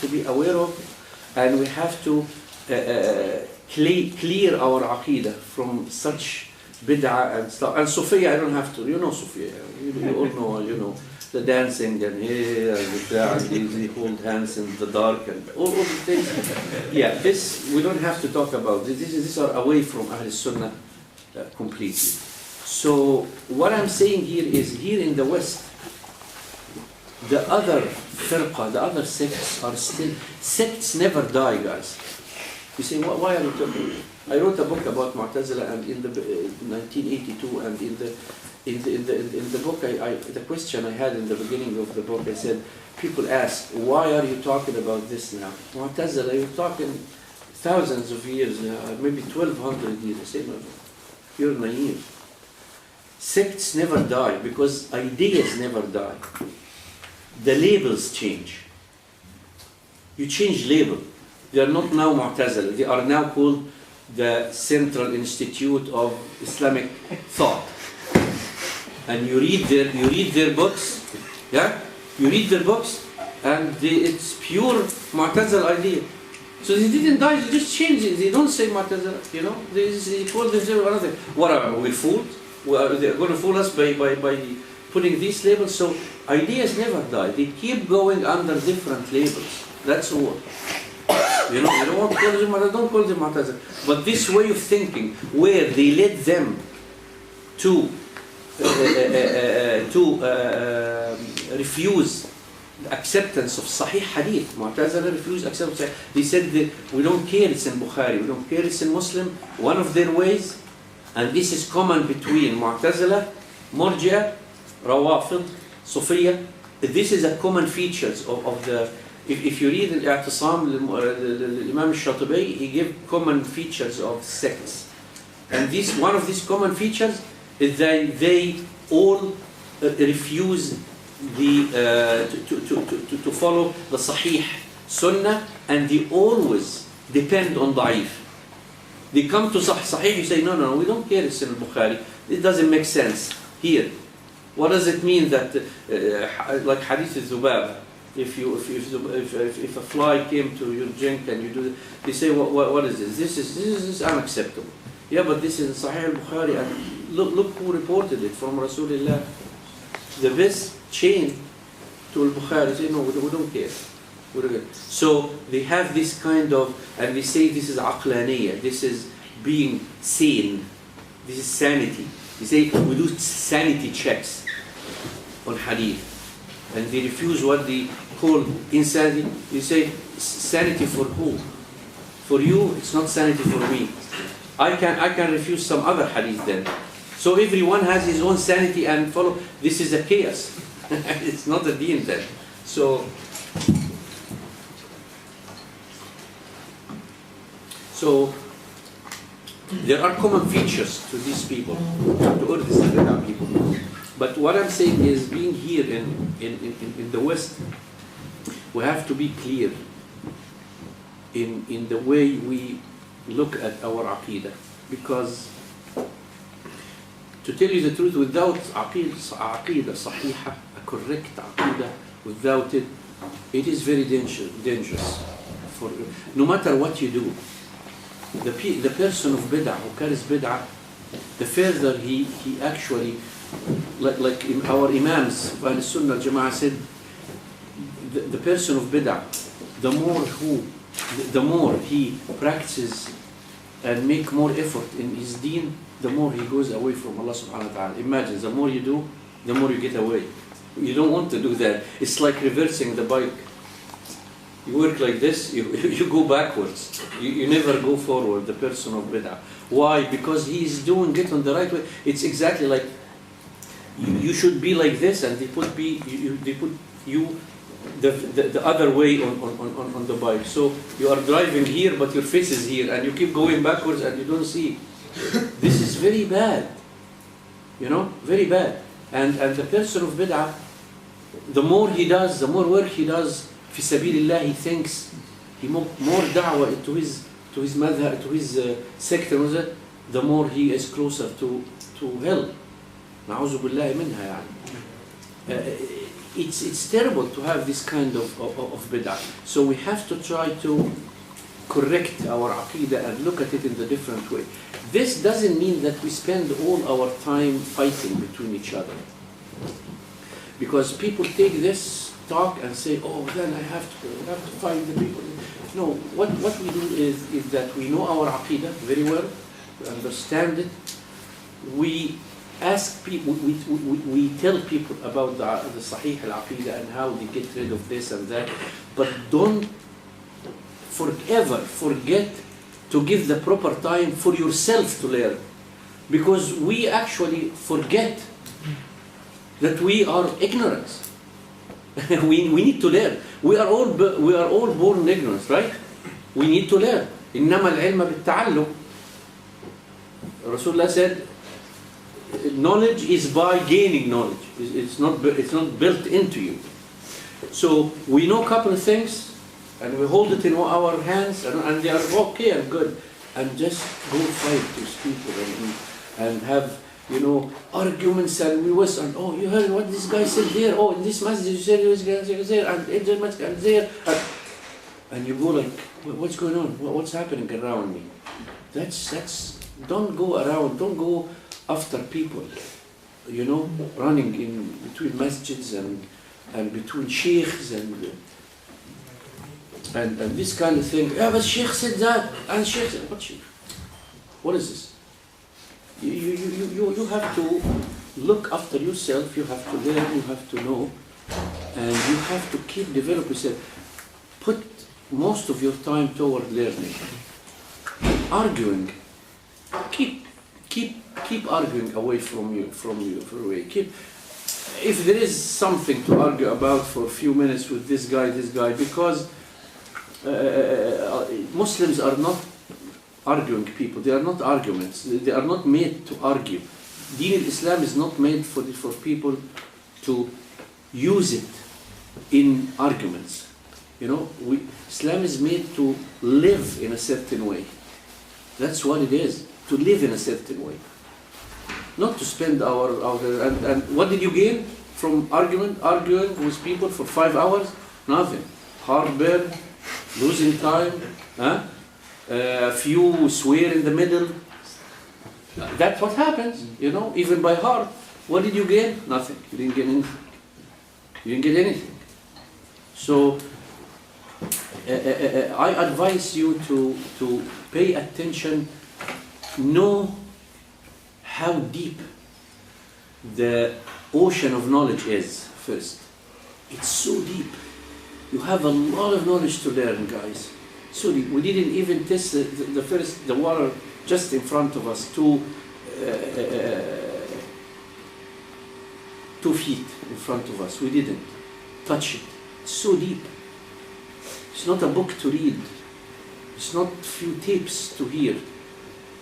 to be aware of, and we have to clear our aqidah from such bid'ah and stuff. And Sufiya, I don't have to, you know Sufiya, you all know, you know, the dancing and here and the hold hands in the dark and all of the things. Yeah, this, we don't have to talk about this. These are away from Ahl Sunnah completely. So what I'm saying here is, here in the West, the other firqa, the other sects are still, sects never die, guys. You say, why are you talking? I wrote a book about Mu'tazila, and in the 1982, and in the book, the question I had in the beginning of the book, I said, people ask, why are you talking about this now? Mu'tazila, you're talking thousands of years now, maybe 1200 years. I say, no, you're naive. Sects never die because ideas never die. The labels change. You change label. They are not now Mu'tazila. They are now called the Central Institute of Islamic Thought. And you read their books, yeah? You read their books, and it's pure Mu'tazila idea. So they didn't die, they just changed it. They don't say Mu'tazila, you know? They call themselves another. What are we fooled? They're going to fool us by putting these labels. So ideas never die. They keep going under different labels. That's all. You know, you don't want to call them Mu'tazila, don't call them Mu'tazila. But this way of thinking, where they led them to refuse the acceptance of Sahih Hadith. Mu'tazila refused acceptance. They said that we don't care it's in Bukhari, we don't care it's in Muslim. One of their ways, and this is common between Mu'tazila, Murji'ah, Rawafid, Sufiya. This is a common features of the. If you read Al-I'tisam, Imam al-Shatibi, he gave common features of sects, and this one of these common features is that they all refuse to follow the Sahih Sunnah, and they always depend on Da'if. They come to Sahih, you say, no, we don't care it's in Bukhari. It doesn't make sense here. What does it mean that, like Hadith al-Zubab, if a fly came to your drink and you do, they say, what is this? This is unacceptable. Yeah, but this is Sahih al-Bukhari, and look who reported it from Rasulullah. The best chain to al-Bukhari, say, no, we don't care. So they have this kind of, and they say this is aqlaniyah, this is being sane, this is sanity. They say we do sanity checks on hadith, and they refuse what they call insanity. You say sanity for who? For you, it's not sanity for me. I can refuse some other hadith then. So everyone has his own sanity and follow. This is a chaos. It's not a deen then. So there are common features to these people, to all these people. But what I'm saying is, being here in the West, we have to be clear in the way we look at our aqidah, because to tell you the truth, without aqidah sahiha, a correct aqidah, without it, it is very dangerous. For no matter what you do, the person of bid'ah who carries bid'ah, the further he actually, like our imams of Ahl Sunnah Jama'ah said, the person of bid'ah, the more he practices and make more effort in his deen, the more he goes away from Allah subhanahu wa ta'ala. Imagine, the more you do, the more you get away. You don't want to do that. It's like reversing the bike. You work like this, you go backwards. You never go forward, the person of bid'ah. Why? Because he is doing it on the right way. It's exactly like you should be like this, and they put you the other way on the bike. So you are driving here, but your face is here, and you keep going backwards, and you don't see. This is very bad. You know, very bad. And the person of bid'ah, the more he does, the more work he does, fi sabilillah, he thinks he more da'wah to his madhab, to his sect, the more he is closer to hell. Na'udhu billahi minha. it's terrible to have this kind of bid'ah. So we have to try to correct our aqidah and look at it in a different way. This doesn't mean that we spend all our time fighting between each other. Because people take this talk and say, oh, then I have to find the people. No, what we do is that we know our aqidah very well, we understand it, we ask people, we tell people about the Sahih al-Aqidah and how they get rid of this and that, but don't forever forget to give the proper time for yourself to learn. Because we actually forget that we are ignorant. we need to learn. We are all born in ignorance, right? We need to learn. إنما العلم بالتعلم. Rasulullah said, knowledge is by gaining knowledge. It's not built into you. So we know a couple of things, and we hold it in our hands, and they are okay and good, and just go fight these people and have, arguments, and we whistle, and oh, you heard what this guy said there, oh, in this message you said this guy said there, and in this message and there, and you go like, what's going on? What's happening around me? Don't go around, don't go after people, running in between masjids and between sheikhs and this kind of thing. Yeah, but Sheikh said that, and Sheikh said, what Sheikh? What is this? You have to look after yourself, you have to learn, you have to know, and you have to keep developing yourself. Put most of your time toward learning. Arguing. Keep arguing away from you. If there is something to argue about for a few minutes with this guy, because Muslims are not arguing people. They are not arguments. They are not made to argue. Deen al-Islam is not made for people to use it in arguments. Islam is made to live in a certain way. That's what it is, to live in a certain way. Not to spend and what did you gain from arguing with people for 5 hours? Nothing. Heartburn, losing time, a few swear in the middle. That's what happens, even by heart. What did you gain? Nothing. You didn't get anything. So I advise you to pay attention, know how deep the ocean of knowledge is first. It's so deep. You have a lot of knowledge to learn, guys. So deep. We didn't even test the water just in front of us, 2 feet in front of us. We didn't touch it. It's so deep. It's not a book to read. It's not a few tapes to hear,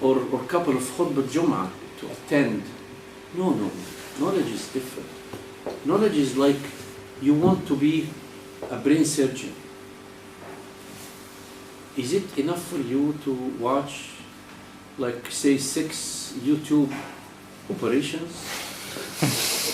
or a couple of khutbah Jum'ah to attend. No. Knowledge is different. Knowledge is like you want to be a brain surgeon. Is it enough for you to watch, like, say, 6 YouTube operations?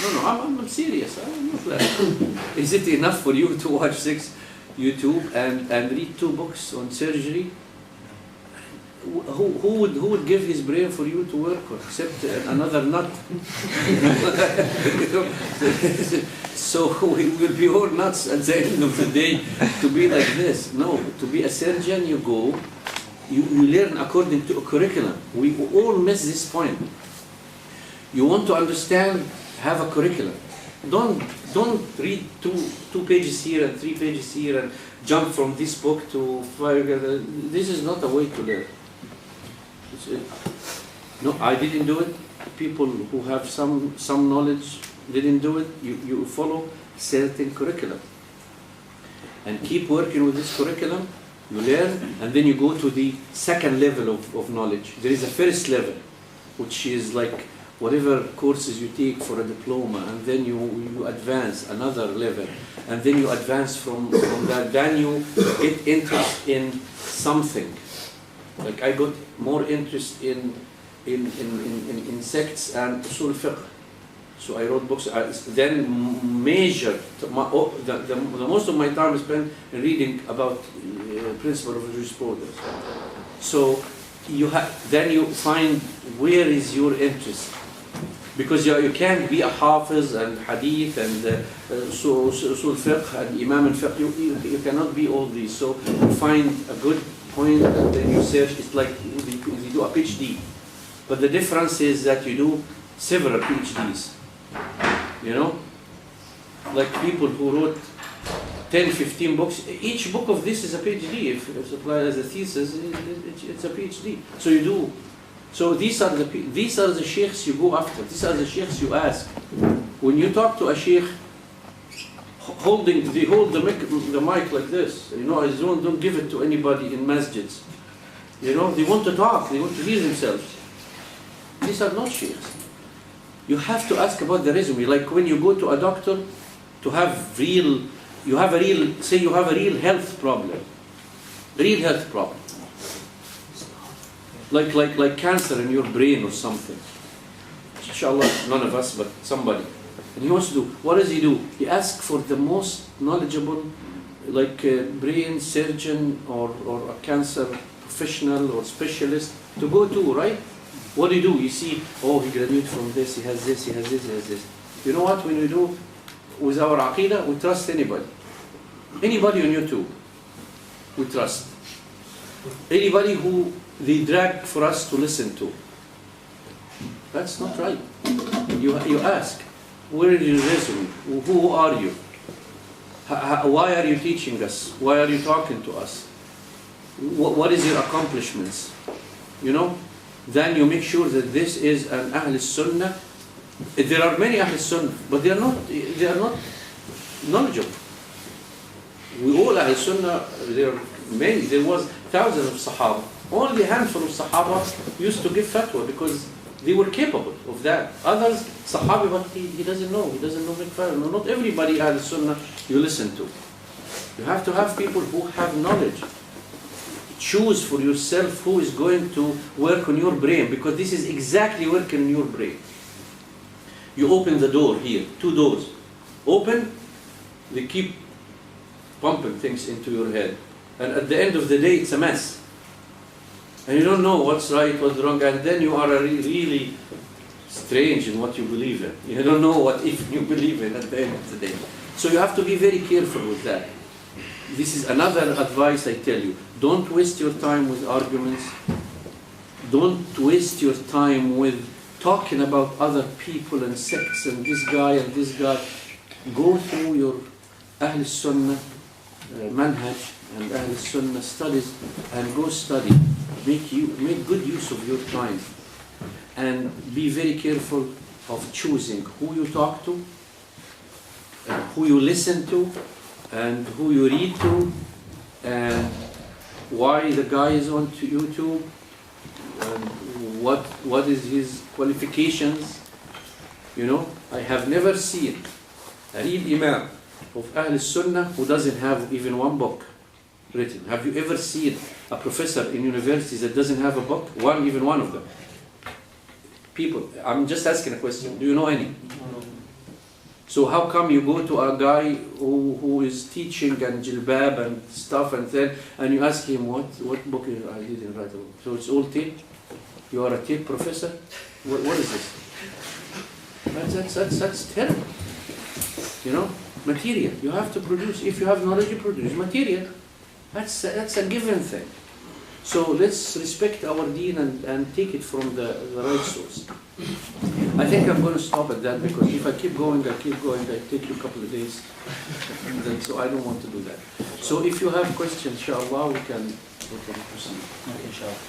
No, I'm serious. I'm not laughing. Is it enough for you to watch 6 YouTube and read 2 books on surgery? Who would give his brain for you to work on, except another nut? So we will be all nuts at the end of the day to be like this. No, to be a surgeon, you learn according to a curriculum. We all miss this point. You want to understand, have a curriculum. Don't read two pages here and 3 pages here and jump from this book to 5. This is not a way to learn. No, I didn't do it. People who have some knowledge didn't do it. You follow certain curriculum and keep working with this curriculum. You learn, and then you go to the second level of knowledge. There is a first level, which is like whatever courses you take for a diploma, and then you advance another level, and then you advance from that. Then you get interest in something. Like I got more interest in insects and usul fiqh. So I wrote books. Then major. The most of my time is spent reading about principle of jurisprudence. So then you find where is your interest, because you can't be a hafiz and hadith and usul fiqh and imam and fiqh. You cannot be all these. So you find a good point and then you search. It's like you do a PhD, but the difference is that you do several PhDs. You know, like people who wrote 10, 15 books. Each book of this is a PhD. If it's applied as a thesis, it's a PhD. So you do. So these are the sheikhs you go after. These are the sheikhs you ask. When you talk to a sheikh, they hold the mic like this. You know, don't give it to anybody in masjids. You know, they want to talk. They want to hear themselves. These are not sheikhs. You have to ask about the resume. Like when you go to a doctor to have real health problem. Real health problem. Like cancer in your brain or something. Inshallah, none of us, but somebody. And he wants to do, what does he do? He asks for the most knowledgeable, like a brain surgeon or a cancer professional or specialist to go to, right? What do? You see, oh, he graduated from this, he has this, he has this, he has this. You know what, when we do with our aqidah, we trust anybody. Anybody on YouTube, we trust. Anybody who they drag for us to listen to. That's not right. You ask, where is your resume? Who are you? Why are you teaching us? Why are you talking to us? What is your accomplishments? You know? Then you make sure that this is an Ahl Sunnah. There are many Ahl Sunnah, but they are not knowledgeable. We all Ahl Sunnah, there are many. There was thousands of Sahaba. Only a handful of Sahaba used to give fatwa because they were capable of that. Others, Sahabi, but he doesn't know. He doesn't know make fatwa. Not everybody Ahl Sunnah you listen to. You have to have people who have knowledge. Choose for yourself who is going to work on your brain, because this is exactly working on your brain. You open the door here, 2 doors. Open, they keep pumping things into your head. And at the end of the day, it's a mess. And you don't know what's right, what's wrong, and then you are really strange in what you believe in. You don't know what if you believe in at the end of the day. So you have to be very careful with that. This is another advice I tell you. Don't waste your time with arguments. Don't waste your time with talking about other people and sects and this guy and this guy. Go through your Ahl Sunnah manhaj and Ahl Sunnah studies and go study. Make good use of your time. And be very careful of choosing who you talk to, who you listen to, and who you read to, and why the guy is on to YouTube, and what is his qualifications. You know, I have never seen a real Imam of Ahl Sunnah who doesn't have even one book written. Have you ever seen a professor in universities that doesn't have a book? Even one of them. People, I'm just asking a question. Do you know any? So how come you go to a guy who is teaching and jilbab and stuff and you ask him what book I didn't write a book. So it's all tape? You are a tape professor? What is this? That's terrible. You know, material. You have to produce. If you have knowledge, you produce material. That's a given thing. So let's respect our deen and take it from the right source. I think I'm going to stop at that, because if I keep going, I take you a couple of days. And then, so I don't want to do that. So if you have questions, inshallah, we can proceed. Okay, inshallah.